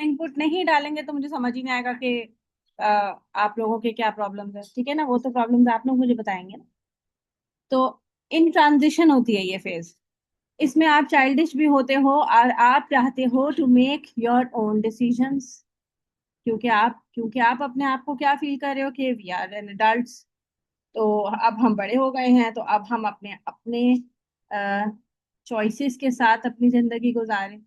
Input नहीं डालेंगे तो मुझे समझ ही नहीं आएगा कि आप लोगों के क्या प्रॉब्लम्स है। ठीक है ना, वो तो प्रॉब्लम्स आप लोग मुझे बताएंगे ना। तो इन ट्रांजिशन होती है ये फेज। इसमें आप चाइल्डिश भी होते हो और आप चाहते हो to make your own decisions, क्योंकि आप अपने आप को क्या फील कर रहे हो कि वी आर एन अडल्ट्स। तो अब हम बड़े हो गए हैं, तो अब हम अपने अपने चॉइसेस के साथ अपनी जिंदगी गुजारें।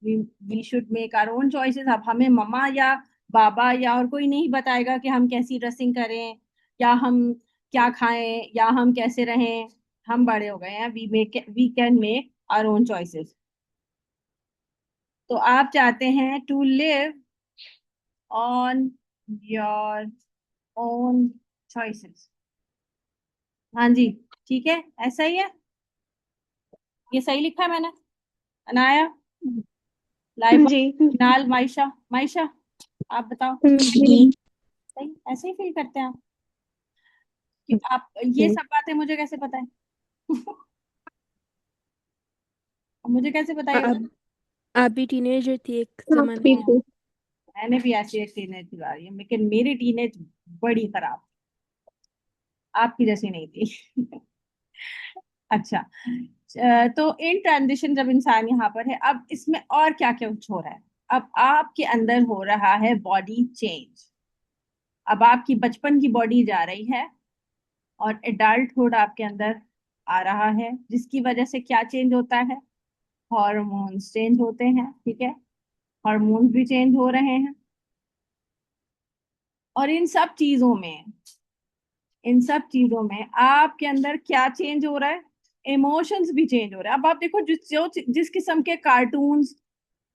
We we should make our own choices. अब हमें मम्मा या बाबा या और कोई नहीं बताएगा कि हम कैसी ड्रेसिंग करें, या हम क्या खाएं, या हम कैसे रहें। हम बड़े हो गए हैं, we can make our own choices. तो आप चाहते हैं to live on your own choices. हाँ जी, ठीक है, ऐसा ही है। ये सही लिखा है मैंने? अनाया, लाइबा, जी। नाल, माइशा। माइशा, आप बताओ। जी। सही, ऐसे ही फील करते हैं आप? कि आप ये जी। सब बातें मुझे कैसे पता है? अब मुझे कैसे पता ये बात? आप आप भी टीनेजर थी एक हाँ, जमाने में। बिल्कुल। मैंने भी ऐसी एक टीनेज गुजारी है, लेकिन मेरी टीनेज बड़ी खराब, आपकी जैसी नहीं थी। अच्छा, तो इन ट्रांजिशन जब इंसान यहाँ पर है, अब इसमें और क्या क्या कुछ हो रहा है। अब आपके अंदर हो रहा है बॉडी चेंज। अब आपकी बचपन की बॉडी जा रही है और एडल्टहुड आपके अंदर आ रहा है, जिसकी वजह से क्या चेंज होता है? हार्मोन्स चेंज होते हैं। ठीक है, हार्मोन्स भी चेंज हो रहे हैं। और इन सब चीजों में आपके अंदर क्या चेंज हो रहा है? इमोशंस भी चेंज हो रहे हैं। अब आप देखो, जिस किस्म के कार्टून्स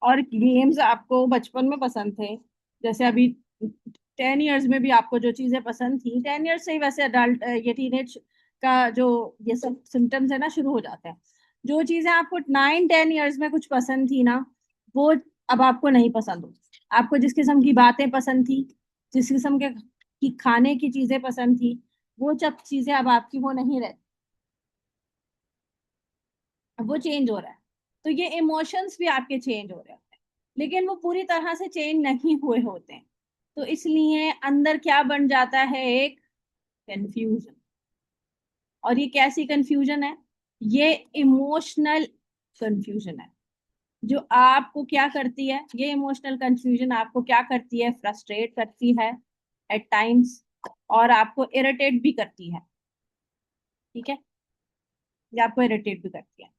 और गेम्स आपको बचपन में पसंद थे, जैसे अभी 10 इयर्स में भी आपको जो चीजें पसंद थी, 10 इयर्स से ही वैसे अडल्ट ये टीनेज का जो ये सब सिम्टम्स है ना शुरू हो जाते हैं। जो चीजें आपको 9-10 इयर्स में कुछ पसंद थी ना, वो अब आपको नहीं पसंद हो। आपको जिस किस्म की बातें पसंद थी, जिस किस्म के की खाने की चीजें पसंद थी, वो सब चीजें अब आपकी वो नहीं रहती। अब वो चेंज हो रहा है। तो ये इमोशंस भी आपके चेंज हो रहे हैं, लेकिन वो पूरी तरह से चेंज नहीं हुए होते हैं। तो इसलिए अंदर क्या बन जाता है? एक कंफ्यूजन। और ये कैसी कंफ्यूजन है? ये इमोशनल कंफ्यूजन है, जो आपको क्या करती है? ये इमोशनल कंफ्यूजन आपको क्या करती है? फ्रस्ट्रेट करती है एट टाइम्स, और आपको इरिटेट भी करती है। ठीक है, ये आपको इरिटेट भी करती है।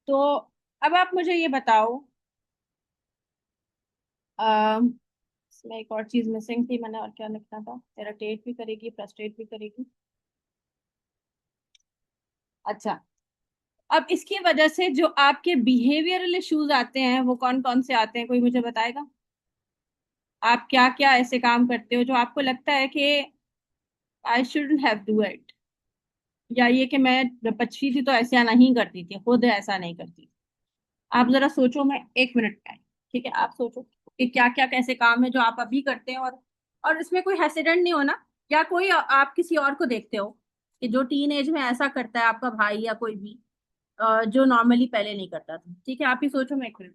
तो अब आप मुझे ये बताओ, इसमें एक और चीज मिसिंग थी, मैंने और क्या लिखना था? इरिटेट भी करेगी, फ्रस्ट्रेट भी करेगी। अच्छा, अब इसकी वजह से जो आपके बिहेवियरल इश्यूज आते हैं, वो कौन कौन से आते हैं? कोई मुझे बताएगा? आप क्या क्या ऐसे काम करते हो जो आपको लगता है कि I shouldn't have do it, या ये कि मैं जब बच्ची थी तो ऐसा नहीं करती थी, खुद ऐसा नहीं करती थी। आप जरा सोचो, मैं 1 मिनट में आई। ठीक है, आप सोचो कि क्या क्या कैसे काम है जो आप अभी करते हैं, और इसमें कोई हेसिडेंट नहीं होना, या कोई आप किसी और को देखते हो कि जो टीन एज में ऐसा करता है, आपका भाई या कोई भी, जो नॉर्मली पहले नहीं करता था। ठीक है, आप ही सोचो, मैं 1 मिनट।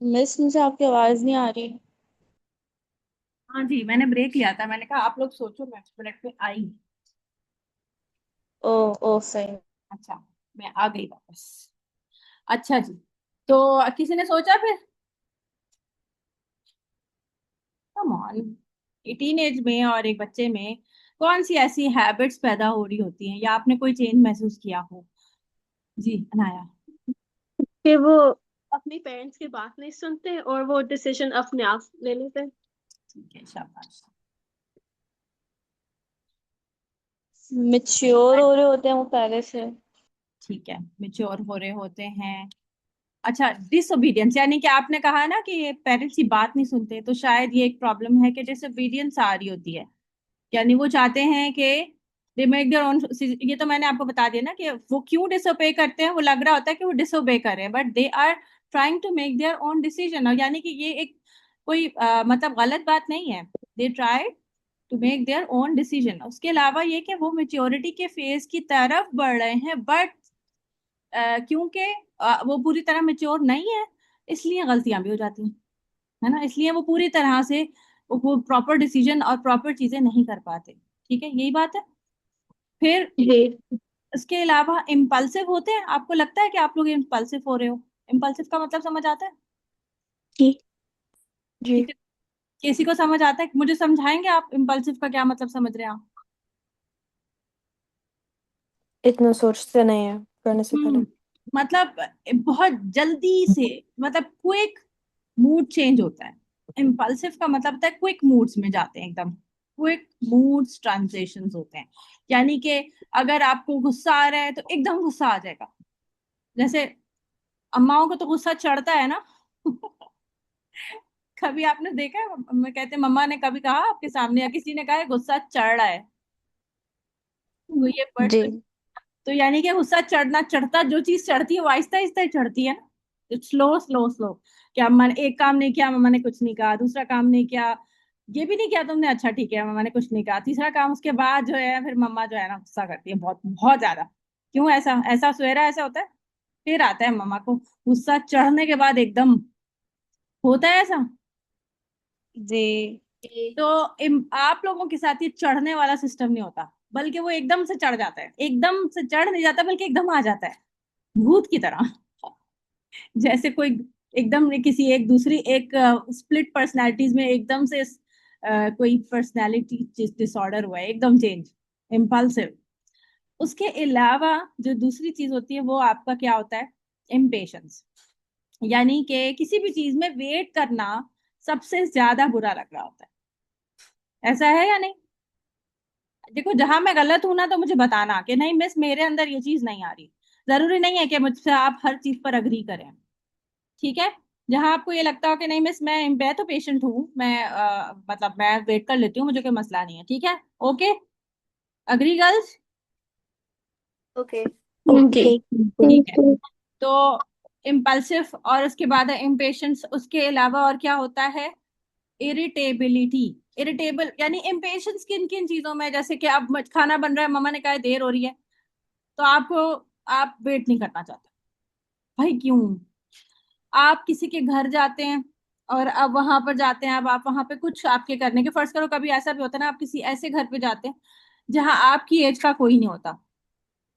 मिस, मुझे आपकी आवाज नहीं आ रही। हाँ जी, मैंने ब्रेक लिया था, मैंने कहा आप लोग सोचो, मैं 1 मिनट में आई। ओ। ओ सही। अच्छा, मैं आ गई वापस। अच्छा जी, तो किसी ने सोचा फिर? कम ऑन, टीन एज में और एक बच्चे में कौन सी ऐसी हैबिट्स पैदा हो रही होती हैं या आपने कोई चेंज महसूस किया हो? जी अनाया। कि वो अपनी पेरेंट्स की बात नहीं सुनते और वो डिसीजन अपने आप ले लेते हैं। ठीक है, शाबाश। मेच्योर हो रहे होते हैं वो पहले से। ठीक है, मेच्योर हो रहे होते हैं। अच्छा, डिसोबीडियंस यानी कि आपने कहा ना कि ये पेरेंट्स की बात नहीं सुनते, तो शायद ये एक प्रॉब्लम है कि डिसोबीडियंस आ रही होती है। यानी वो चाहते हैं कि दे मेक देयर ओन। ये तो मैंने आपको बता दिया ना कि वो क्यों डिसोबे करते हैं। वो लग रहा होता है कि वो डिसोबे कर रहे हैं, but they are trying to make their own decision. और यानी कि ये एक कोई मतलब गलत बात नहीं है। They try to make their own decision. उसके अलावा ये कि वो मेच्योरिटी के फेज की तरफ बढ़ रहे हैं, बट क्योंकि वो पूरी तरह मेच्योर नहीं है, इसलिए गलतियां भी हो जाती हैं, है ना। इसलिए वो पूरी तरह से वो प्रॉपर डिसीजन और प्रॉपर चीजें नहीं कर पाते। ठीक है, यही बात है। फिर जी। इसके अलावा इम्पल्सिव होते हैं। आपको लगता है कि आप लोग इम्पल्सिव हो रहे हो? इम्पल्सिव का मतलब समझ आता है? जी। जी। किसी किसी को समझ आता है? मुझे समझाएंगे आप इम्पल्सिव का क्या मतलब समझ रहे हैं आप? इतना सोचते नहीं है करने से पहले। मतलब बहुत जल्दी से, मतलब क्विक मूड चेंज होता है। इम्पल्सिव का मतलब होता है क्विक मूड्स में जाते हैं एकदम। क्विक मूड्स ट्रांजिशंस होते हैं। यानी कि अगर आपको गुस्सा आ रहा है तो एकदम गुस्सा आ जाएगा। जैसे अम्माओं को तो गुस्सा चढ़ता है ना। कभी आपने देखा है, मैं कहते हैं मम्मा ने कभी कहा आपके सामने या किसी ने कहा है गुस्सा चढ़ रहा है? तो ये वर्ड जी। तो यानी कि गुस्सा चढ़ना, चढ़ता जो चीज चढ़ती है वो आहिस्ता आहिस्ता ही चढ़ती है ना। Slow slow slow. क्या मम्मा ने एक काम नहीं किया, मम्मा ने कुछ नहीं कहा, दूसरा काम नहीं किया, ये भी नहीं किया तुमने, अच्छा ठीक है, मम्मा ने कुछ नहीं कहा, तीसरा काम, उसके बाद जो है फिर मम्मा जो है ना गुस्सा करती है बहुत बहुत ज्यादा। क्यों ऐसा ऐसा सुहेरा ऐसा होता है? फिर आता है मम्मा को गुस्सा चढ़ने के बाद एकदम, होता है ऐसा। जी। तो आप लोगों के साथ ये चढ़ने वाला सिस्टम नहीं होता, बल्कि वो एकदम से चढ़ जाता है। एकदम से चढ़ नहीं जाता बल्कि एकदम आ जाता है, भूत की तरह। जैसे कोई एकदम ने किसी एक दूसरी एक स्प्लिट पर्सनालिटीज में एकदम से कोई पर्सनालिटी डिसऑर्डर हुआ है, एकदम चेंज, इम्पल्सिव। उसके अलावा जो दूसरी चीज होती है वो आपका क्या होता है? इम्पेशंस। यानी कि किसी भी चीज में वेट करना सबसे ज्यादा बुरा लग रहा होता है। ऐसा है या नहीं? देखो, जहां मैं गलत हूं ना तो मुझे बताना कि नहीं मिस मेरे अंदर ये चीज नहीं आ रही। जरूरी नहीं है कि मुझसे आप हर चीज पर अग्री करें। ठीक है। जहां आपको ये लगता हो कि नहीं मिस मैं तो पेशेंट हूँ, मैं मतलब मैं वेट कर लेती हूँ, मुझे कोई मसला नहीं है, ठीक है। Okay, agree girls? Okay. Okay, okay. ठीक है। तो इम्पल्सिव और उसके बाद है इम्पेशंस। उसके अलावा और क्या होता है? इरिटेबिलिटी। इरिटेबल यानी इम्पेशंस किन किन चीजों में? जैसे कि अब खाना बन रहा है, मम्मा ने कहा है देर हो रही है, तो आपको आप वेट नहीं करना चाहते। भाई क्यों? आप किसी के घर जाते हैं और अब वहां पर जाते हैं, अब आप वहां पे कुछ आपके करने के, फर्ज करो कभी ऐसा भी होता है ना, आप किसी ऐसे घर पे जाते हैं जहां आपकी एज का कोई नहीं होता,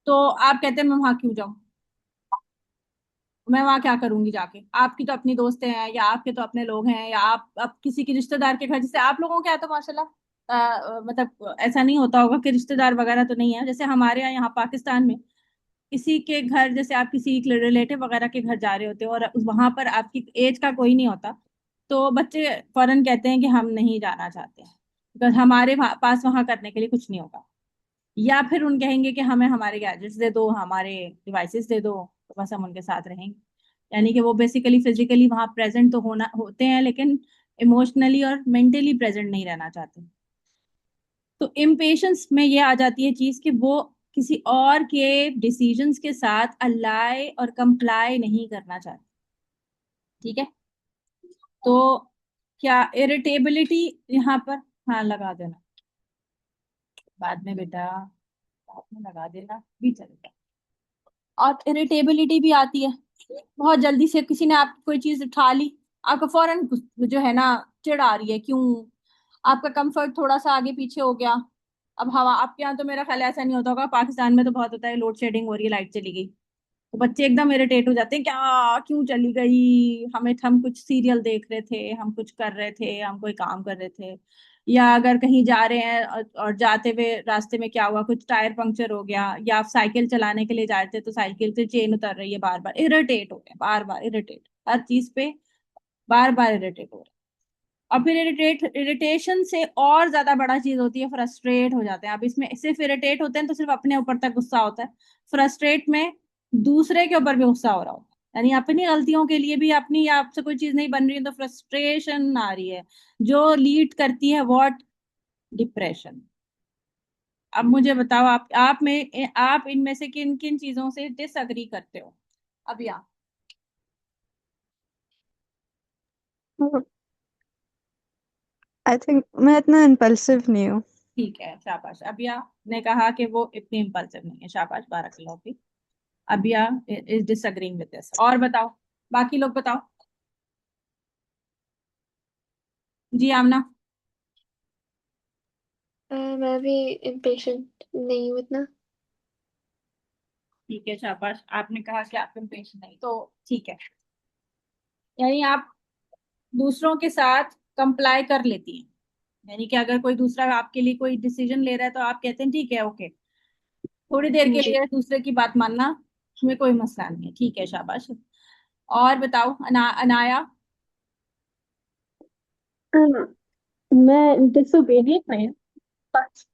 तो आप कहते हैं मैं वहां क्यों जाऊं, मैं वहां क्या करूंगी जाके, आपकी तो अपनी दोस्तें हैं या आपके तो अपने लोग हैं, या आप किसी के रिश्तेदार के घर, जैसे आप लोगों के यहाँ तो माशाल्लाह मतलब ऐसा नहीं होता होगा कि रिश्तेदार वगैरह तो नहीं है, जैसे हमारे यहाँ पाकिस्तान में किसी के घर, जैसे आप किसी रिलेटिव वगैरह के घर जा रहे होते हो और वहां पर आपकी एज का कोई नहीं होता, तो बच्चे फौरन कहते हैं कि हम नहीं जाना चाहते हैं, बिकॉज हमारे पास वहां करने के लिए कुछ नहीं होगा। या फिर उन कहेंगे कि हमें हमारे गैजेट्स दे दो, हमारे डिवाइसेस दे दो, तो बस हम उनके साथ रहेंगे। यानी कि वो बेसिकली फिजिकली वहां प्रेजेंट तो होना होते हैं, लेकिन इमोशनली और मेंटली प्रेजेंट नहीं रहना चाहते। तो इम्पेशंस में ये आ जाती है चीज कि वो किसी और के डिसीजंस के साथ अलाइ और कंप्लाई नहीं करना चाहते। ठीक है। तो क्या इरिटेबिलिटी यहाँ पर, हाँ लगा देना बाद में बेटा, बाद में लगा देना भी चलेगा। और इरिटेबिलिटी भी आती है, बहुत जल्दी से किसी ने आप कोई चीज उठा ली, आपको फौरन जो है ना चिढ़ आ रही है। क्यों? आपका कंफर्ट थोड़ा सा आगे पीछे हो गया। अब हवा आपके यहाँ तो मेरा ख्याल है ऐसा नहीं होता होगा, पाकिस्तान में तो बहुत होता है, लोड शेडिंग हो रही है, लाइट चली गई, तो बच्चे एकदम इरिटेट हो जाते हैं, क्या क्यों चली गई, हम कुछ सीरियल देख रहे थे, हम कुछ कर रहे थे, हम कोई काम कर रहे थे। या अगर कहीं जा रहे हैं और जाते हुए रास्ते में क्या हुआ, कुछ टायर पंक्चर हो गया, या आप साइकिल चलाने के लिए जा रहे थे तो साइकिल से चेन उतर रही है, बार बार इरिटेट हो रहे हैं, बार बार इरिटेट, हर चीज पे बार बार इरिटेट हो रहे हैं। और फिर इरिटेशन से और ज्यादा बड़ा चीज होती है, फ्रस्ट्रेट हो जाते हैं। अब इसमें सिर्फ इरिटेट होते हैं तो सिर्फ अपने ऊपर तक गुस्सा होता है, फ्रस्ट्रेट में दूसरे के ऊपर भी गुस्सा हो रहा होता है, यानी अपनी गलतियों के लिए भी, अपनी आपसे कोई चीज नहीं बन रही है तो फ्रस्ट्रेशन आ रही है, जो लीड करती है व्हाट, डिप्रेशन। अब मुझे बताओ, आप इनमें से किन किन चीजों से डिसअग्री करते हो? अब यहाँ आई थिंक मैं इतना इम्पल्सिव नहीं हूँ। ठीक है, शाबाश। अबिया ने कहा कि वो इतनी इम्पल्सिव नहीं है, शाबाश, बाराkallahu फीक। Abiya is disagreeing with this. और बताओ, बाकी लोग बताओ। जी आमना। मैं भी इम्पेशेंट नहीं हूँ इतना। ठीक है, शाबाश। आपने कहा कि आप इम्पेशेंट नहीं, तो ठीक है, यानी आप दूसरों के साथ कंप्लाई कर लेती हैं, यानी कि अगर कोई दूसरा आपके लिए कोई डिसीजन ले रहा है तो आप कहते हैं ठीक है, ओके, थोड़ी देर के जी। लिए दूसरे की बात मानना, उसमें कोई मसला नहीं है, ठीक है, शाबाश। और बताओ, अनाया। मैं डिसोबीडिएंट नहीं हूँ, बस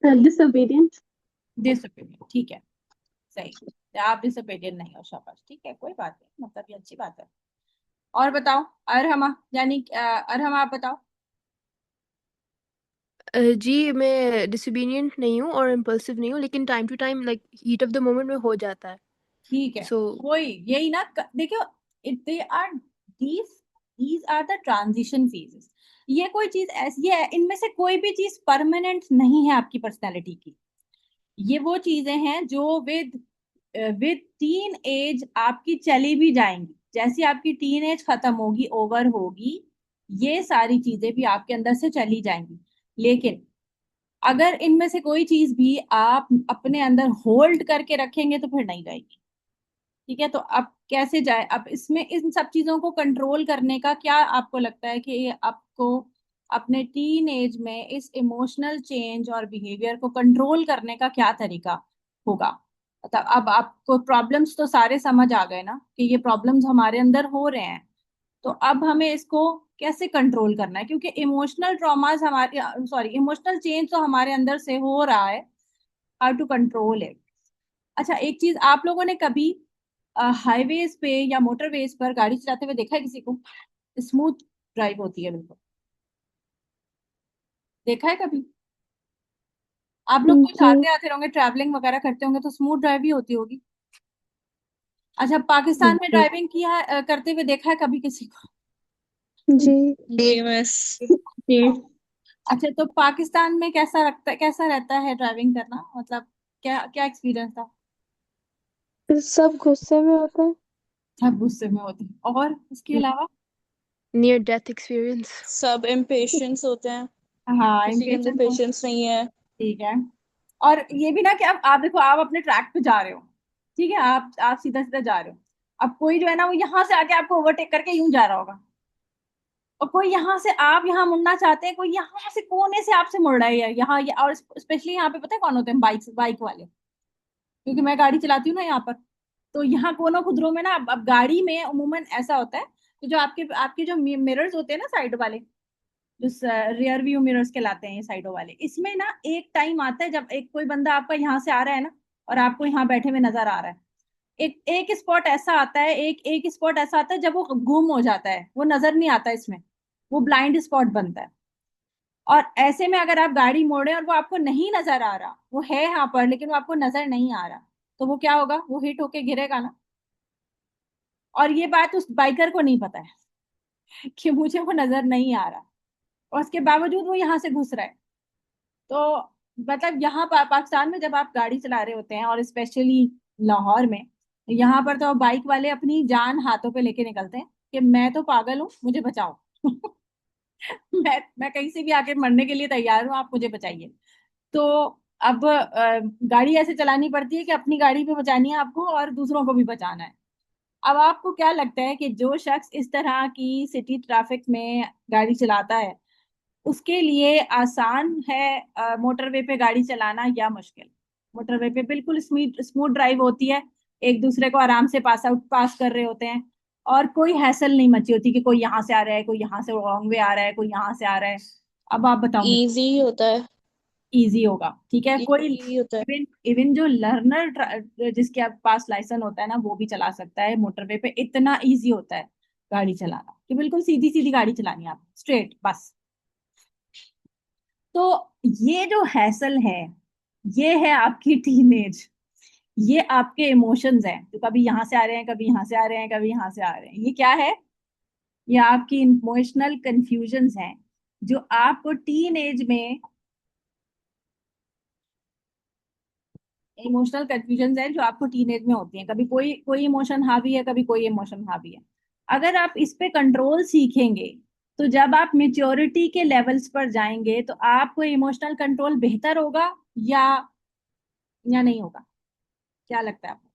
डिसोबीडिएंट। डिसोबीडियंट, ठीक है, सही। आप डिसोबीडियंट नहीं हो, शाबाश, ठीक है, कोई बात नहीं, मतलब ये अच्छी बात है। और बताओ, अरहमा, यानी अरहमा, आप बताओ। जी मैं डिसोबीडिएंट नहीं हूँ और इम्पल्सिव नहीं हूँ, लेकिन time to time like heat of the moment में हो जाता है। ठीक है, सो वही, यही ना, देखो, they are these these are the transition phases. ये कोई चीज ऐसी है, इनमें से कोई भी चीज परमानेंट नहीं है आपकी पर्सनैलिटी की। ये वो चीजें हैं जो विद विद टीन एज आपकी चली भी जाएंगी, जैसी आपकी टीन एज खत्म होगी, ओवर होगी, ये सारी चीजें भी आपके अंदर से चली जाएंगी। लेकिन अगर इनमें से कोई चीज भी आप अपने अंदर होल्ड करके रखेंगे तो फिर नहीं जाएगी। ठीक है, तो अब कैसे जाए? अब इसमें इन सब चीजों को कंट्रोल करने का क्या आपको लगता है कि ये आपको अपने टीन एज में इस इमोशनल चेंज और बिहेवियर को कंट्रोल करने का क्या तरीका होगा? मतलब अब आपको प्रॉब्लम्स तो सारे समझ आ गए ना कि ये प्रॉब्लम्स हमारे अंदर हो रहे हैं, तो अब हमें इसको कैसे कंट्रोल करना है, क्योंकि इमोशनल ट्रॉमास हमारे, सॉरी, इमोशनल चेंज तो हमारे अंदर से हो रहा है, हाउ टू कंट्रोल इट। अच्छा, एक चीज, आप लोगों ने कभी हाईवेज पे या मोटरवेज पर गाड़ी चलाते हुए देखा है किसी को? स्मूथ ड्राइव होती है बिल्कुल, देखा है कभी? आप लोग कुछ जी। आते आते होंगे, ट्रैवलिंग वगैरह करते होंगे, तो स्मूथ ड्राइव ही होती होगी। अच्छा, पाकिस्तान में जी। ड्राइविंग किया करते हुए देखा है कभी किसी को? जी। DMS। जी। अच्छा, तो पाकिस्तान में कैसा रहता है ड्राइविंग करना, मतलब क्या क्या एक्सपीरियंस था? सब गुस्से में होता है। सब गुस्से में होते हैं, और इसके अलावा? Near death experience. सब इम्पेशेंस होते हैं, हाँ, किसी के अंदर इम्पेशेंस हो। पेशेंस नहीं है। ठीक है। और ये भी ना कि अब आप देखो, आप अपने ट्रैक पे जा रहे हो, ठीक है, आप सीधा सीधा जा रहे हो, अब कोई जो है ना वो यहाँ से आके आपको ओवरटेक करके यूं जा रहा होगा, और कोई यहाँ से, आप यहाँ मुड़ना चाहते हैं, कोई यहाँ से कोने से आपसे मुड़ रहा है, और स्पेशली यहाँ पे पता है कौन होते हैं? बाइक बाइक वाले, क्योंकि मैं गाड़ी चलाती हूँ ना यहाँ पर, तो यहाँ कोनों खुदरों में ना, अब गाड़ी में उमूमन ऐसा होता है कि जो आपके आपके जो मिरर्स होते हैं ना साइड वाले, जो रियर व्यू मिरर्स कहलाते हैं ये साइडों वाले, इसमें ना एक टाइम आता है जब एक कोई बंदा आपका यहाँ से आ रहा है ना, और आपको यहाँ बैठे हुए नजर आ रहा है, एक एक स्पॉट ऐसा आता है, एक एक स्पॉट ऐसा आता है जब वो गुम हो जाता है, वो नजर नहीं आता इसमें, वो ब्लाइंड स्पॉट बनता है। और ऐसे में अगर आप गाड़ी मोड़े और वो आपको नहीं नजर आ रहा, वो है यहाँ पर लेकिन वो आपको नजर नहीं आ रहा, तो वो क्या होगा? वो हिट होके गिरेगा ना। और ये बात उस बाइकर को नहीं पता है कि मुझे वो नजर नहीं आ रहा, और उसके बावजूद वो यहाँ से घुस रहा है। तो मतलब यहाँ पाकिस्तान में जब आप गाड़ी चला रहे होते हैं, और स्पेशली लाहौर में, यहाँ पर तो बाइक वाले अपनी जान हाथों पे लेके निकलते हैं कि मैं तो पागल हूँ, मुझे बचाओ। मैं कहीं से भी आके मरने के लिए तैयार हूँ, आप मुझे बचाइए। तो अब गाड़ी ऐसे चलानी पड़ती है कि अपनी गाड़ी भी बचानी है आपको और दूसरों को भी बचाना है। अब आपको क्या लगता है कि जो शख्स इस तरह की सिटी ट्रैफिक में गाड़ी चलाता है, उसके लिए आसान है मोटरवे पे गाड़ी चलाना या मुश्किल? मोटरवे पे बिल्कुल स्मूथ स्मूथ ड्राइव होती है, एक दूसरे को आराम से पास कर रहे होते हैं, और कोई हैसल नहीं मची होती कि कोई यहाँ से आ रहा है, कोई यहाँ से रॉन्ग वे आ रहा है, कोई यहाँ से आ रहा है। अब आप बताओ मुझे। इजी होता है। इजी होगा, ठीक है। कोई इजी होता है। इवन इवन जो लर्नर जिसके पास लाइसेंस होता है ना, वो भी चला सकता है मोटरवे पे। इतना इजी होता है गाड़ी चलाना कि बिल्कुल सीधी सीधी गाड़ी चलानी है, आप स्ट्रेट बस। तो ये जो हैसल है, ये है आपकी टीनेज, ये आपके इमोशंस हैं जो कभी यहाँ से आ रहे हैं, कभी यहाँ से आ रहे हैं, कभी यहाँ से आ रहे हैं। ये क्या है? ये आपकी इमोशनल कंफ्यूजन्स हैं जो आपको टीन एज में, इमोशनल कंफ्यूजन है जो आपको टीनेज में होती है। कभी कोई कोई इमोशन हावी है, कभी कोई इमोशन हावी है। अगर आप इस पे कंट्रोल सीखेंगे, तो जब आप मेच्योरिटी के लेवल्स पर जाएंगे तो आपको इमोशनल कंट्रोल बेहतर होगा या नहीं होगा? क्या लगता है आपको?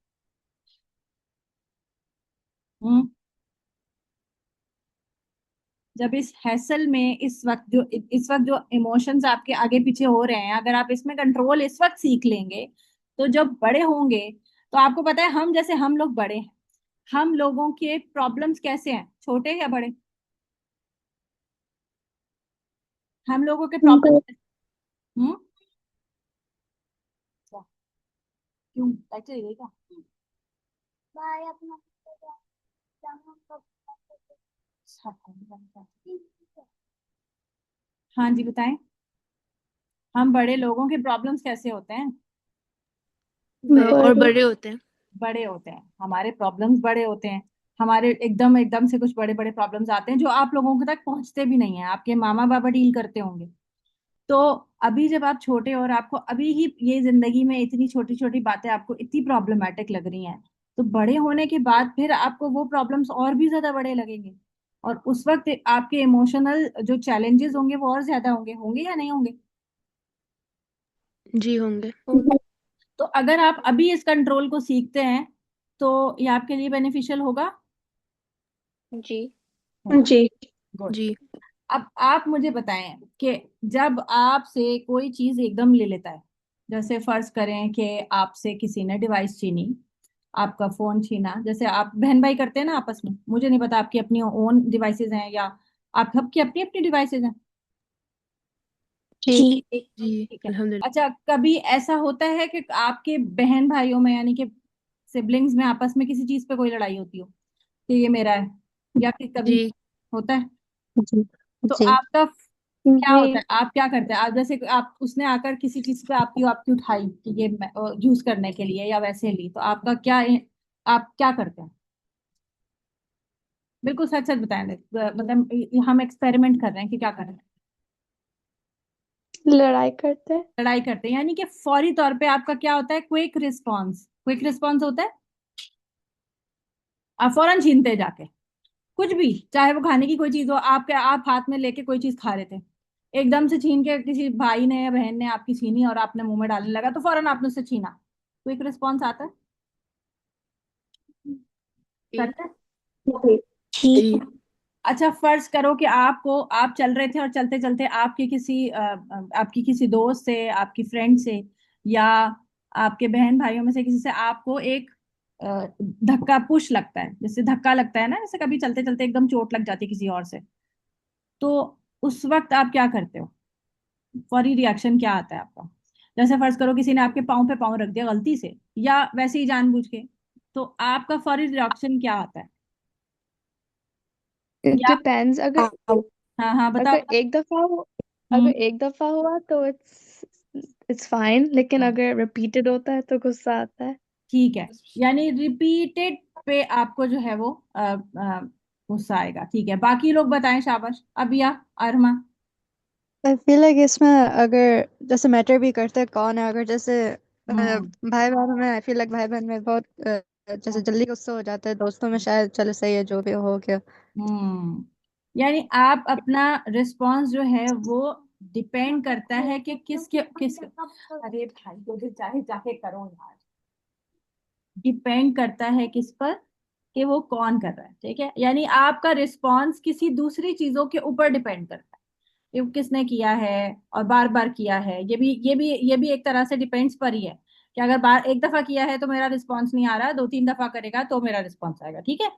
हम्म जब इस हैसल में इस वक्त जो इमोशंस आपके आगे पीछे हो रहे हैं, अगर आप इसमें कंट्रोल इस वक्त सीख लेंगे, तो जब बड़े होंगे, तो आपको पता है हम जैसे हम लोग बड़े हैं, हम लोगों के प्रॉब्लम्स कैसे हैं, छोटे या बड़े? हम लोगों के प्रॉब्लम्स। हम्म क्या? क्यों लाइट चली गई क्या? हाँ जी, बताएं। हम बड़े लोगों के प्रॉब्लम्स कैसे होते हैं? और बड़े। बड़े होते हैं। बड़े होते हैं, हमारे प्रॉब्लम्स बड़े होते हैं। हमारे एकदम एकदम से कुछ बड़े बड़े प्रॉब्लम्स आते हैं जो आप लोगों के तक पहुंचते भी नहीं है, आपके मामा बाबा डील करते होंगे। तो अभी जब आप छोटे और आपको अभी ही ये जिंदगी में इतनी छोटी छोटी बातें आपको इतनी प्रॉब्लमेटिक लग रही हैं, तो बड़े होने के बाद फिर आपको वो प्रॉब्लम्स और भी ज्यादा बड़े लगेंगे। और उस वक्त आपके इमोशनल जो चैलेंजेस होंगे वो और ज्यादा होंगे, होंगे या नहीं होंगे? जी होंगे। तो अगर आप अभी इस कंट्रोल को सीखते हैं, तो ये आपके लिए बेनिफिशियल होगा। जी। होगा। जी। गुड। जी। अब आप मुझे बताएं कि जब आपसे कोई चीज एकदम ले लेता है, जैसे फर्ज करें कि आपसे किसी ने डिवाइस छीनी, आपका फोन छीना, जैसे आप बहन भाई करते हैं ना आपस में, मुझे नहीं पता आपकी अपनी ओन डिवाइसेस हैं या आप सबकी अपनी अपनी डिवाइसेस हैं। जी। जी। ठीक है। अल्हम्दुलिल्लाह। अच्छा, कभी ऐसा होता है कि आपके बहन भाइयों में, यानी कि सिबलिंग्स में, आपस में किसी चीज पे कोई लड़ाई होती हो कि ये मेरा है, या फिर कभी जी। होता है? जी। तो जी। आपका क्या होता जी। है, आप क्या करते हैं? आप जैसे आप उसने आकर किसी चीज पे आपकी आपकी उठाई कि ये यूज करने के लिए या वैसे ली, तो आपका क्या, आप क्या करते हैं? बिल्कुल सच सच बताएं, मतलब हम एक्सपेरिमेंट कर रहे हैं कि क्या कर रहे हैं। लड़ाई करते हैं। लड़ाई करते हैं, यानी कि फौरी तौर पे आपका क्या होता है? Quick response. क्विक रिस्पॉन्स होता है, आप फौरन छीनते हैं जाके कुछ भी, चाहे वो खाने की कोई चीज हो, आपके आप हाथ में लेके कोई चीज खा रहे थे, एकदम से छीन के किसी भाई ने या बहन ने आपकी छीनी और आपने मुंह में डालने लगा, तो फौरन आपने उससे छीना। क्विक रिस्पॉन्स आता है, जी। करते हैं। जी। जी। अच्छा, फर्ज करो कि आप चल रहे थे और चलते चलते आपकी किसी दोस्त से, आपकी फ्रेंड से, या आपके बहन भाइयों में से किसी से आपको एक धक्का, पुश लगता है, जैसे धक्का लगता है ना, जैसे कभी चलते चलते एकदम चोट लग जाती है किसी और से, तो उस वक्त आप क्या करते हो? फौरी रिएक्शन क्या आता है आपका? जैसे फर्ज करो किसी ने आपके पाँव पे पाँव रख दिया गलती से या वैसे ही जानबूझ के, तो आपका फौरी रिएक्शन क्या आता है? इट या डिपेंड्स। अगर हाँ हाँ, बताओ अगर बताओ। एक दफा हो अगर हम्म एक दफा हुआ तो इट्स फाइन, लेकिन अगर रिपीटेड होता है तो गुस्सा आता है। ठीक है, यानी रिपीटेड पे आपको जो है वो गुस्सा आएगा। ठीक है, बाकी लोग बताएं, शाबाश। अब या अरमा? आई फील लाइक इसमें अगर जैसे मैटर भी करता है कौन है। अगर जैसे हम्म भाई बहन में, आई फील लाइक भाई बहन में बहुत जैसे जल्दी गुस्सा हो जाता है। दोस्तों में शायद चलो सही है, जो भी हो गया। हम्म यानी आप अपना रिस्पॉन्स जो है वो डिपेंड करता है कि किस अरे भाई जो भी चाहे जाके करो यार। डिपेंड करता है किस पर, कि वो कौन कर रहा है, ठीक है। यानी आपका रिस्पॉन्स किसी दूसरी चीजों के ऊपर डिपेंड करता है, ये किसने किया है और बार बार किया है। ये भी एक तरह से डिपेंड्स पर ही है, कि अगर बार एक दफा किया है तो मेरा रिस्पॉन्स नहीं आ रहा, दो तीन दफा करेगा तो मेरा रिस्पॉन्स आएगा, ठीक है।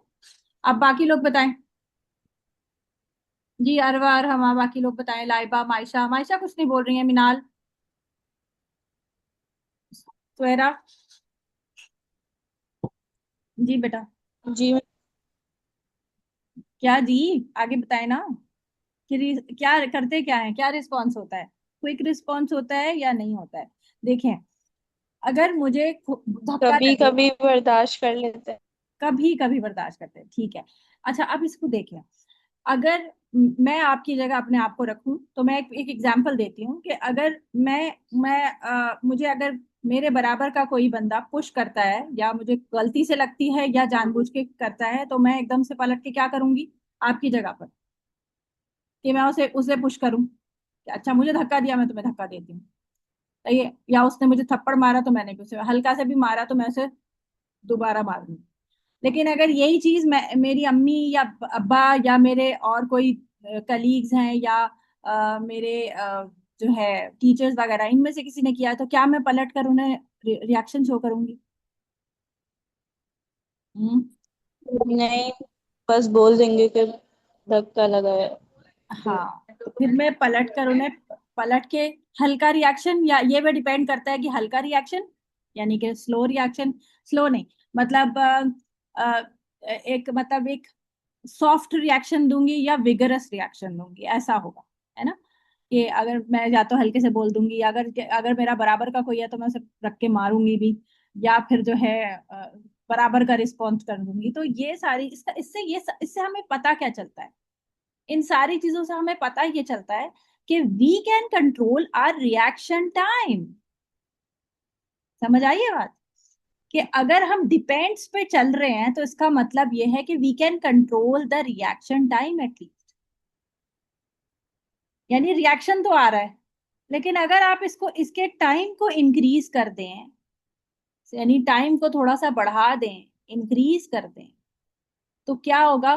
अब बाकी लोग बताएं। जी अरवा, हम बाकी लोग बताएं। लाइबा, मायशा, मायशा कुछ नहीं बोल रही है। मिनाल, सुहेरा। जी बेटा। जी क्या जी, आगे बताए ना, कि क्या करते, क्या है, क्या रिस्पॉन्स होता है, क्विक रिस्पॉन्स होता है या नहीं होता है। देखें, अगर मुझे धक्का कभी लगे, कभी बर्दाश्त कर लेते हैं। कभी कभी बर्दाश्त करते हैं, ठीक है। अच्छा अब इसको देखें, अगर मैं आपकी जगह अपने आप को रखूं तो मैं एक एग्जांपल देती हूँ कि अगर मुझे अगर मेरे बराबर का कोई बंदा पुश करता है, या मुझे गलती से लगती है या जानबूझ के करता है, तो मैं एकदम से पलट के क्या करूंगी आपकी जगह पर, कि मैं उसे उसे पुश करूं कि अच्छा मुझे धक्का दिया, मैं तुम्हें धक्का देती हूँ, सही है। या उसने मुझे थप्पड़ मारा तो मैंने भी उसे हल्का से भी मारा तो मैं उसे दोबारा मार दूंगी। लेकिन अगर यही चीज मैं, मेरी अम्मी या अब्बा या मेरे और कोई कलीग्स हैं, या मेरे जो है टीचर्स वगैरह, इनमें से किसी ने किया, तो क्या मैं पलट कर उन्हें रिएक्शन शो करूंगी? हम्म। नहीं, बस बोल देंगे कि धक्का लगा है। हाँ, तो फिर मैं पलट कर उन्हें, पलट के हल्का रिएक्शन, या ये भी डिपेंड करता है कि हल्का रिएक्शन यानी कि स्लो रिएक्शन, स्लो नहीं, मतलब एक सॉफ्ट रिएक्शन दूंगी या विगरस रिएक्शन दूंगी, ऐसा होगा, है ना। कि अगर मैं या तो हल्के से बोल दूंगी, अगर अगर मेरा बराबर का कोई है तो मैं उसे रख के मारूंगी भी, या फिर जो है बराबर का रिस्पॉन्स कर दूंगी। तो ये सारी इसका इससे हमें पता क्या चलता है, इन सारी चीजों से हमें पता ये चलता है कि we can control our reaction time. समझ आई ये बात, कि अगर हम डिपेंड्स पे चल रहे हैं तो इसका मतलब ये है कि we can control the reaction time at least. यानी रिएक्शन तो आ रहा है, लेकिन अगर आप इसको, इसके टाइम को इंक्रीज कर दें, यानी टाइम को थोड़ा सा बढ़ा दें, इंक्रीज कर दें, तो क्या होगा,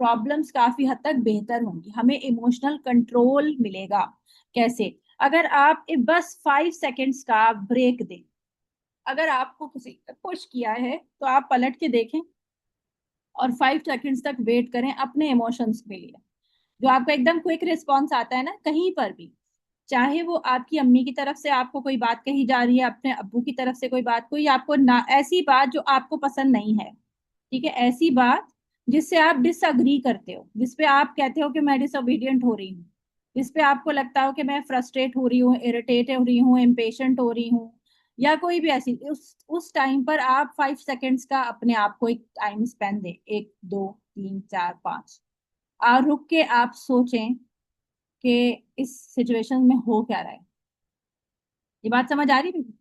प्रॉब्लम्स काफी हद तक बेहतर होंगी, हमें इमोशनल कंट्रोल मिलेगा। कैसे? अगर आप बस 5 सेकेंड्स का ब्रेक दें, अगर आपको किसी ने पुश किया है तो आप पलट के देखें और 5 सेकेंड्स तक वेट करें अपने इमोशंस के लिए। जो आपका एकदम क्विक रिस्पॉन्स आता है ना कहीं पर भी, चाहे वो आपकी अम्मी की तरफ से आपको कोई बात कही जा रही है, अपने अब्बू की तरफ से कोई बात, कोई आपको ना ऐसी बात जो आपको पसंद नहीं है, ठीक है, ऐसी बात जिससे आप डिसअग्री करते हो, जिसपे आप कहते हो कि मैं डिसोबीडियंट हो रही हूँ, जिसपे आपको लगता हो कि मैं फ्रस्ट्रेट हो रही हूँ, इरिटेट हो रही हूँ, इम्पेशेंट हो रही हूँ, या कोई भी ऐसी, उस टाइम पर आप 5 सेकेंड्स का अपने आप को एक टाइम स्पेन दें, 1 2 3 4 5, और रुक के आप सोचें कि इस सिचुएशन में हो क्या रहा है। ये बात समझ आ रही है? जी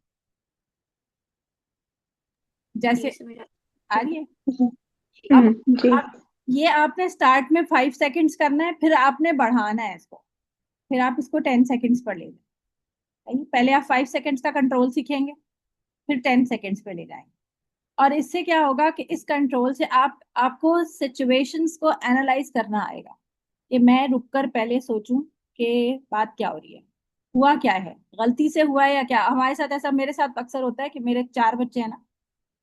जैसे समझ आ रही है। अब जी अब ये आपने स्टार्ट में 5 सेकेंड्स करना है, फिर आपने बढ़ाना है इसको, फिर आप इसको 10 सेकेंड्स पर ले जाएंगे। पहले आप 5 सेकेंड्स का कंट्रोल सीखेंगे, फिर 10 सेकेंड्स पे ले जाएंगे। और इससे क्या होगा कि इस कंट्रोल से आपको सिचुएशंस को एनालाइज करना आएगा, कि मैं रुककर पहले सोचूं कि बात क्या हो रही है, हुआ क्या है, गलती से हुआ है या क्या। हमारे साथ ऐसा, मेरे साथ अक्सर होता है कि मेरे 4 बच्चे हैं ना,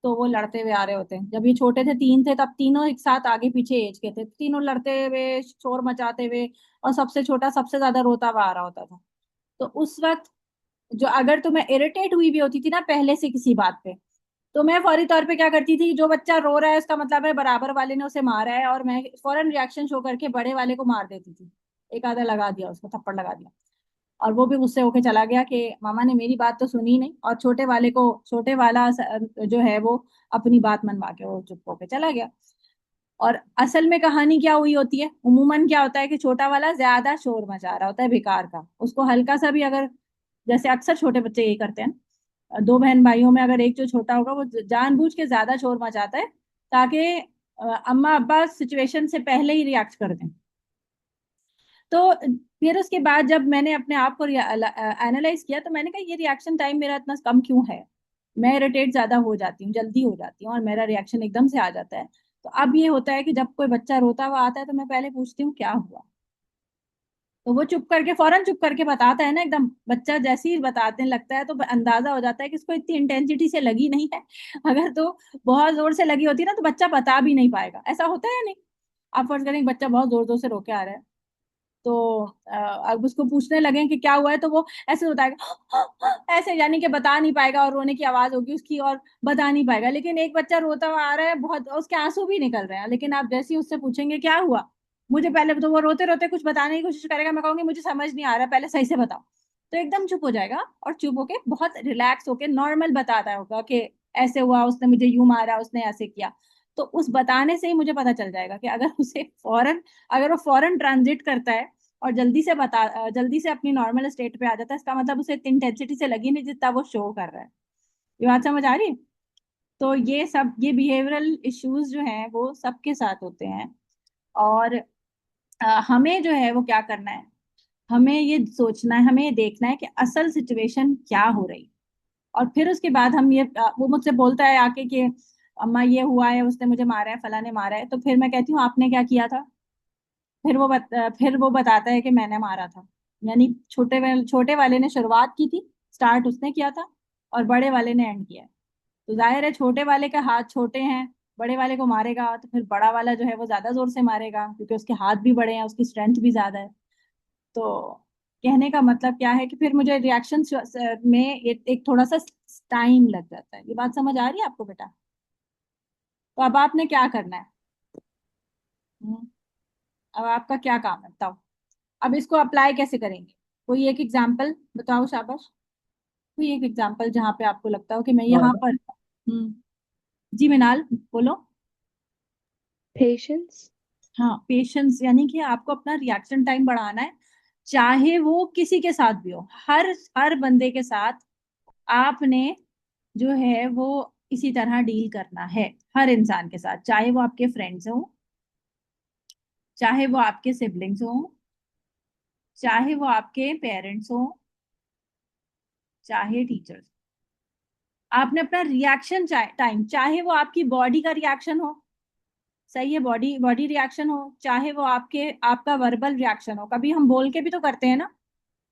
तो वो लड़ते हुए आ रहे होते हैं। जब ये छोटे थे, 3 थे, तब तीनों एक साथ आगे पीछे एज के थे, तीनों लड़ते हुए, शोर मचाते हुए, और सबसे छोटा सबसे ज्यादा रोता हुआ आ रहा होता था। तो उस वक्त जो, अगर तो मैं इरिटेट हुई भी होती थी ना पहले से किसी बात पे, तो मैं फौरी तौर पे क्या करती थी, जो बच्चा रो रहा है उसका मतलब है बराबर वाले ने उसे मारा है, और मैं फौरन रिएक्शन शो करके बड़े वाले को मार देती थी, एक आधा लगा दिया, उसको थप्पड़ लगा दिया, और वो भी गुस्से होके चला गया कि मामा ने मेरी बात तो सुनी नहीं, और छोटे वाले को, छोटे वाला जो है वो अपनी बात मनवा के वो चुप होके चला गया। और असल में कहानी क्या हुई होती है, उमूमन क्या होता है कि छोटा वाला ज्यादा शोर मचा रहा होता है बेकार का, उसको हल्का सा भी अगर, जैसे अक्सर छोटे बच्चे यही करते हैं ना, दो बहन भाइयों में अगर एक जो छोटा होगा वो जानबूझ के ज्यादा शोर मचाता है, ताकि अम्मा अब्बा सिचुएशन से पहले ही रिएक्ट कर दें। तो फिर उसके बाद जब मैंने अपने आप को एनालाइज किया तो मैंने कहा ये रिएक्शन टाइम मेरा इतना कम क्यों है। मैं इरिटेट ज्यादा हो जाती हूँ, जल्दी हो जाती हूँ और मेरा रिएक्शन एकदम से आ जाता है। तो अब ये होता है कि जब कोई बच्चा रोता हुआ आता है तो मैं पहले पूछती हूँ क्या हुआ। तो वो चुप करके, फौरन चुप करके बताता है ना, एकदम बच्चा जैसे ही बताने लगता है तो अंदाजा हो जाता है कि इसको इतनी इंटेंसिटी से लगी नहीं है। अगर तो बहुत जोर से लगी होती ना तो बच्चा बता भी नहीं पाएगा। ऐसा होता है नहीं? आप फर्ज करें कि बच्चा बहुत जोर जोर से रो के आ रहा है, तो अब उसको पूछने लगे कि क्या हुआ है तो वो ऐसे बताएगा ऐसे, यानी कि बता नहीं पाएगा और रोने की आवाज होगी उसकी और बता नहीं पाएगा। लेकिन एक बच्चा रोता हुआ आ रहा है, बहुत उसके आंसू भी निकल रहे हैं, लेकिन आप जैसे ही उससे पूछेंगे क्या हुआ, मुझे पहले तो वो रोते रोते कुछ बताने की कोशिश करेगा, मैं कहूंगी मुझे समझ नहीं आ रहा, पहले सही से बताओ। तो एकदम चुप हो जाएगा और चुप होके बहुत रिलैक्स होके नॉर्मल बताता होगा कि ऐसे हुआ, उसने मुझे यूं मारा, उसने ऐसे किया। तो उस बताने से ही मुझे पता चल जाएगा कि अगर उसे फौरन, अगर वो फौरन ट्रांजिट करता है और जल्दी से अपनी नॉर्मल स्टेट पे आ जाता है, इसका मतलब उसे इतनी इंटेंसिटी से लगी नहीं जितना वो शो कर रहा है। ये बात समझ आ रही है? तो ये सब, ये बिहेवियरल इश्यूज जो हैं वो सबके साथ होते हैं। और हमें जो है वो क्या करना है, हमें ये सोचना है, हमें ये देखना है कि असल सिचुएशन क्या हो रही। और फिर उसके बाद हम ये वो मुझसे बोलता है आके कि अम्मा ये हुआ है, उसने मुझे मारा है, फला ने मारा है, तो फिर मैं कहती हूँ आपने क्या किया था। फिर वो बताता है कि मैंने मारा था। यानी छोटे वाले ने शुरुआत की थी, स्टार्ट उसने किया था, और बड़े वाले ने एंड किया है। तो जाहिर है छोटे वाले का हाथ छोटे हैं, बड़े वाले को मारेगा तो फिर बड़ा वाला जो है वो ज्यादा जोर से मारेगा क्योंकि उसके हाथ भी बड़े हैं, उसकी स्ट्रेंथ भी ज्यादा है। तो कहने का मतलब क्या है कि फिर मुझे रिएक्शन में एक थोड़ा सा टाइम लग जाता है। ये बात समझ आ रही है आपको बेटा? तो अब आपने क्या करना है? हम्म, अब आपका क्या काम है बताओ। अब इसको अप्लाई कैसे करेंगे? कोई एक एग्जाम्पल बताओ, शाबाश। कोई एक एग्जाम्पल जहाँ पे आपको लगता हो कि मैं यहाँ पर। जी मिनाल, बोलो। Patience. हाँ, पेशेंस, यानी कि आपको अपना रिएक्शन टाइम बढ़ाना है, चाहे वो किसी के साथ भी हो। हर हर बंदे के साथ आपने जो है वो इसी तरह डील करना है। हर इंसान के साथ, चाहे वो आपके फ्रेंड्स हो, चाहे वो आपके सिबलिंग्स हो, चाहे वो आपके पेरेंट्स हो, चाहे टीचर्स। आपने अपना रिएक्शन टाइम, चाहे वो आपकी बॉडी का रिएक्शन हो, सही है, बॉडी बॉडी रिएक्शन हो, चाहे वो आपका वर्बल रिएक्शन हो। कभी हम बोल के भी तो करते हैं ना,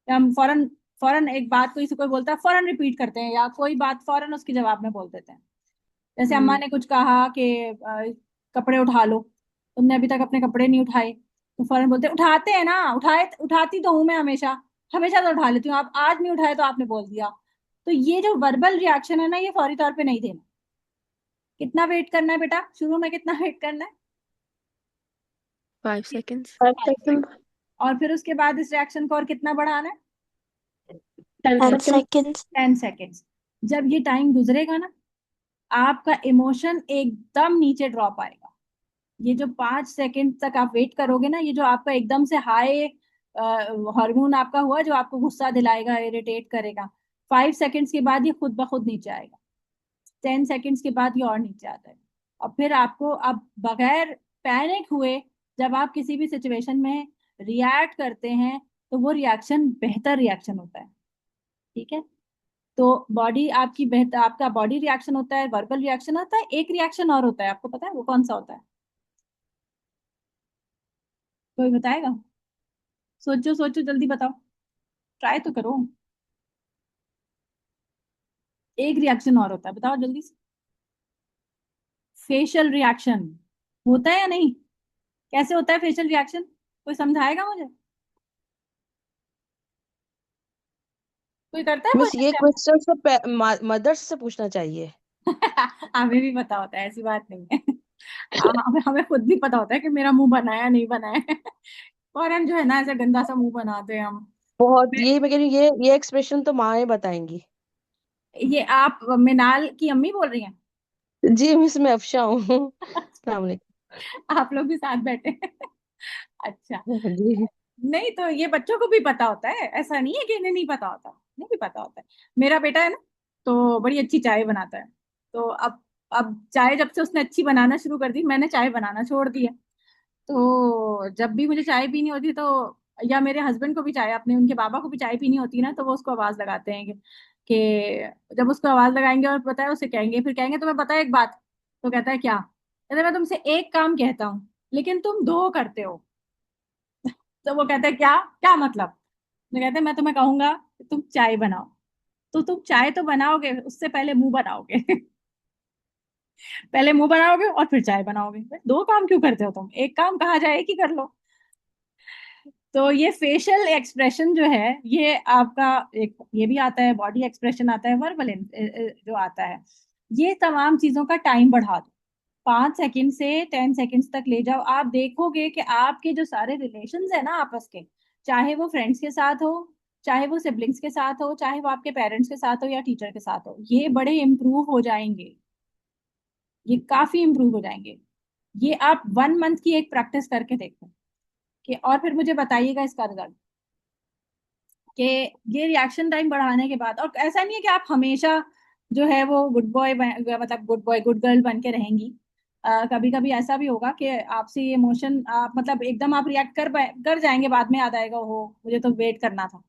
हम फौरन फौरन एक बात कोई से कोई बोलता है फौरन रिपीट करते हैं, या कोई बात फौरन उसके जवाब में बोल देते हैं। जैसे अम्मा ने कुछ कहा कि कपड़े उठा लो, तुमने अभी तक अपने कपड़े नहीं उठाए, तो फौरन बोलते हैं, उठाते हैं ना, उठाए, उठाती तो हूं मैं हमेशा, हमेशा तो उठा लेती हूँ, आप आज नहीं उठाए तो आपने बोल दिया। तो ये जो वर्बल रिएक्शन है ना, ये फौरी तौर पे नहीं देना। कितना वेट करना है बेटा, शुरू में कितना वेट करना है? 5 seconds. 5 सेकंड। और फिर उसके बाद इस रिएक्शन को और कितना बढ़ाना है? 10 सेकंड। 10 seconds. 10 सेकेंड्स। जब ये टाइम गुजरेगा ना, आपका इमोशन एकदम नीचे ड्रॉप आएगा। ये जो 5 सेकंड तक आप वेट करोगे ना, ये जो आपका एकदम से हाई हार्मोन आपका हुआ जो आपको गुस्सा दिलाएगा, इरिटेट करेगा, 5 सेकंड्स के बाद ये खुद ब खुद नीचे आएगा। 10 सेकंड्स के बाद ये और नीचे आता है। और फिर आपको, अब बगैर पैनिक हुए, जब आप किसी भी सिचुएशन में रिएक्ट करते हैं तो वो रिएक्शन बेहतर रिएक्शन होता है। ठीक है? तो बॉडी आपकी बेहतर, आपका बॉडी रिएक्शन होता है, वर्बल रिएक्शन होता है, एक रिएक्शन और होता है, आपको पता है वो कौन सा होता है? कोई बताएगा? सोचो सोचो, जल्दी बताओ, ट्राई तो करो। एक रिएक्शन और होता है, बताओ जल्दी से। फेशियल रिएक्शन होता है या नहीं? कैसे होता है फेशियल रिएक्शन? कोई समझाएगा मुझे? कोई करता है मिस, ये कोई? क्वेश्चन से मदर्स से पूछना चाहिए। हमें भी पता होता है, ऐसी बात नहीं है। हमें हमें खुद भी पता होता है कि मेरा मुंह बनाया नहीं बनाया। और हम जो है ना ऐसा गंदा सा मुंह बनाते हैं हम। बहुत, ये मैं कह रही हूँ, ये एक्सप्रेशन तो माँ बताएंगी। ये आप मिनाल की अम्मी बोल रही हैं? जी मिस, मैं अफशा हूँ। अस्सलाम आप लोग भी साथ बैठे हैं। अच्छा। वालेकुम जी। नहीं तो ये बच्चों को भी पता होता है, ऐसा नहीं है कि इन्हें नहीं पता होता, नहीं भी पता होता है। मेरा बेटा है ना, तो बड़ी अच्छी चाय बनाता है। तो अब चाय जब से उसने अच्छी बनाना शुरू कर दी, मैंने चाय बनाना छोड़ दिया। तो जब भी मुझे चाय पीनी होती तो या मेरे हस्बैंड को भी चाय, अपने उनके बाबा को भी चाय पीनी होती है ना, तो वो उसको आवाज लगाते हैं कि जब उसको आवाज लगाएंगे और पता है उसे कहेंगे, फिर कहेंगे तुम्हें पता है एक बात, तो कहता है क्या, कहता है मैं तुमसे एक काम कहता हूँ लेकिन तुम दो करते हो। तो वो कहते हैं क्या, क्या मतलब, तो कहते हैं मैं तुम्हें कहूंगा कि तुम चाय बनाओ, तो तुम चाय तो बनाओगे, उससे पहले मुंह बनाओगे। पहले मुंह बनाओगे और फिर चाय बनाओगे, दो काम क्यों करते हो तुम, एक काम कहा जाए एक ही कर लो। तो ये फेशियल एक्सप्रेशन जो है, ये आपका एक ये भी आता है, बॉडी एक्सप्रेशन आता है, वर्बल जो आता है, ये तमाम चीजों का टाइम बढ़ा दो, 5 सेकंड से 10 सेकंड्स तक ले जाओ। आप देखोगे कि आपके जो सारे रिलेशंस है ना आपस के, चाहे वो फ्रेंड्स के साथ हो, चाहे वो सिबलिंग्स के साथ हो, चाहे वो आपके पेरेंट्स के साथ हो या टीचर के साथ हो, ये बड़े इम्प्रूव हो जाएंगे, ये काफी इम्प्रूव हो जाएंगे। ये आप 1 मंथ की एक प्रैक्टिस करके देखो कि, और फिर मुझे बताइएगा इसका रिजल्ट, कि ये रिएक्शन टाइम बढ़ाने के बाद। और ऐसा नहीं है कि आप हमेशा जो है वो गुड बॉय, मतलब गुड बॉय गुड गर्ल बन के रहेंगी। कभी कभी ऐसा भी होगा कि आपसे ये इमोशन, आप मतलब एकदम आप रिएक्ट कर जाएंगे, बाद में याद आएगा हो मुझे तो वेट करना था।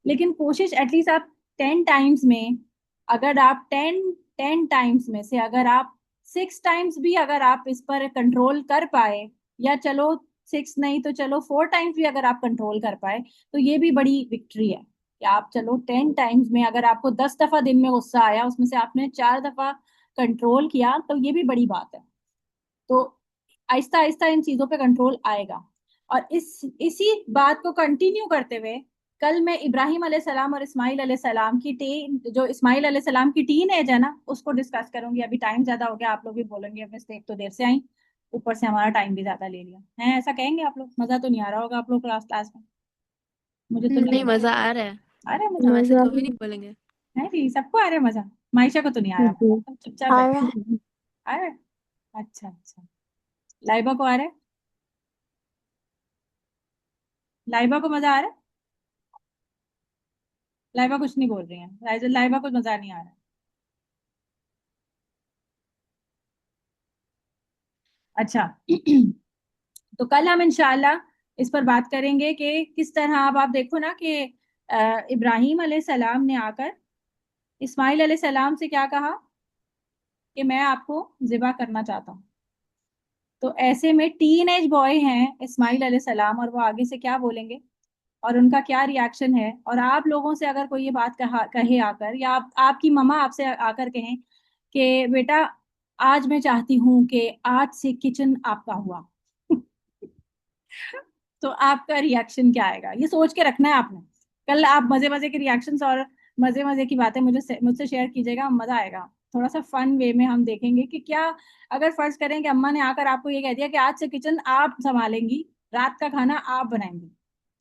लेकिन कोशिश एटलीस्ट आप 10 टाइम्स में, अगर आप 10 टाइम्स में से अगर आप 6 टाइम्स भी अगर आप इस पर कंट्रोल कर पाए, या चलो 6 नहीं तो चलो 4 टाइम्स भी अगर आप कंट्रोल कर पाए, तो ये भी बड़ी विक्ट्री है कि आप चलो 10 टाइम्स में, अगर आपको 10 दफा दिन में गुस्सा आया, उसमें से आपने 4 दफा कंट्रोल किया, तो ये भी बड़ी बात है। तो आहिस्ता आहिस्ता इन चीजों पे कंट्रोल आएगा। और इसी बात को कंटिन्यू करते हुए, कल मैं इब्राहिम अलैहिस्सलाम और इस्माइल अलैहिस्सलाम की जो इस्माइल अलैहिस्सलाम की टीन एज है ना, उसको डिस्कस करूंगी। अभी टाइम ज्यादा हो गया, आप लोग भी बोलेंगे मिस्टेक तो देर से आई, ऊपर से हमारा टाइम भी ज्यादा ले लिया है, ऐसा कहेंगे आप लोग, मजा तो नहीं आ रहा होगा आप लोग क्लास क्लास में, मुझे तो नहीं नहीं, आ रहा। मजा आ रहा है। आ रहा है मजा, हम ऐसे मजा कभी नहीं बोलेंगे। है जी, सबको आ रहा है मजा, मायशा को तो नहीं आ रहा जी। मजा, तो चुपचाप आ बैठे। रहा है। आ रहा है, अच्छा अच्छा। लाइबा को आ रहा है, लाइबा को मजा आ रहा है, लाइबा कुछ नहीं बोल रही है, लाइबा को मजा नहीं आ रहा है। अच्छा। तो कल हम इंशाल्लाह इस पर बात करेंगे कि किस तरह, अब आप देखो ना कि इब्राहिम अलैहिस्सलाम ने आकर इस्माइल अलैहिस्सलाम से क्या कहा कि मैं आपको ज़िबा करना चाहता हूँ। तो ऐसे में टीनेज बॉय हैं इस्माइल अलैहिस्सलाम, और वो आगे से क्या बोलेंगे और उनका क्या रिएक्शन है। और आप लोगों से अगर कोई ये बात कहे आकर, या आपकी मम्मा आपसे आकर कहें कि बेटा आज मैं चाहती हूँ कि आज से किचन आपका हुआ, तो आपका रिएक्शन क्या आएगा, ये सोच के रखना है आपने। कल आप मजे मजे के रिएक्शंस और मजे मजे की बातें मुझसे शेयर कीजिएगा, मजा आएगा। थोड़ा सा फन वे में हम देखेंगे कि क्या, अगर फर्ज करें कि अम्मा ने आकर आपको ये कह दिया कि आज से किचन आप संभालेंगी, रात का खाना आप बनाएंगी,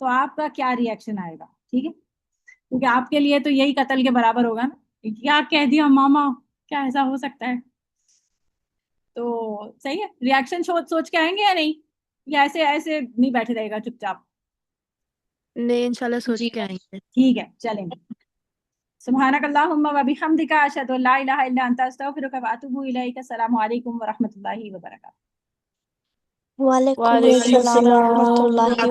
तो आपका क्या रिएक्शन आएगा, ठीक है, क्योंकि आपके लिए तो यही कत्ल के बराबर होगा ना, क्या कह दिया मामा, क्या ऐसा हो सकता है। तो सही है, रिएक्शन सोच सोच के आएंगे या नहीं, या ऐसे ऐसे नहीं बैठे रहेगा चुपचाप। नहीं, इंशाल्लाह सोच जी के आएंगे। ठीक है, चलेंगे। सुब्हानक अल्लाहुम्मा व बिहम्दिका अशहदु अल्ला इलाहा इल्ला अंता अस्तगफिरुका व अतूबु इलैक। अस्सलामु अलैकुम व रहमतुल्लाहि व बरकातहू। वालेकुम वालेकुम अस्सलाम अस्सलाम। रहमतुल्लाहि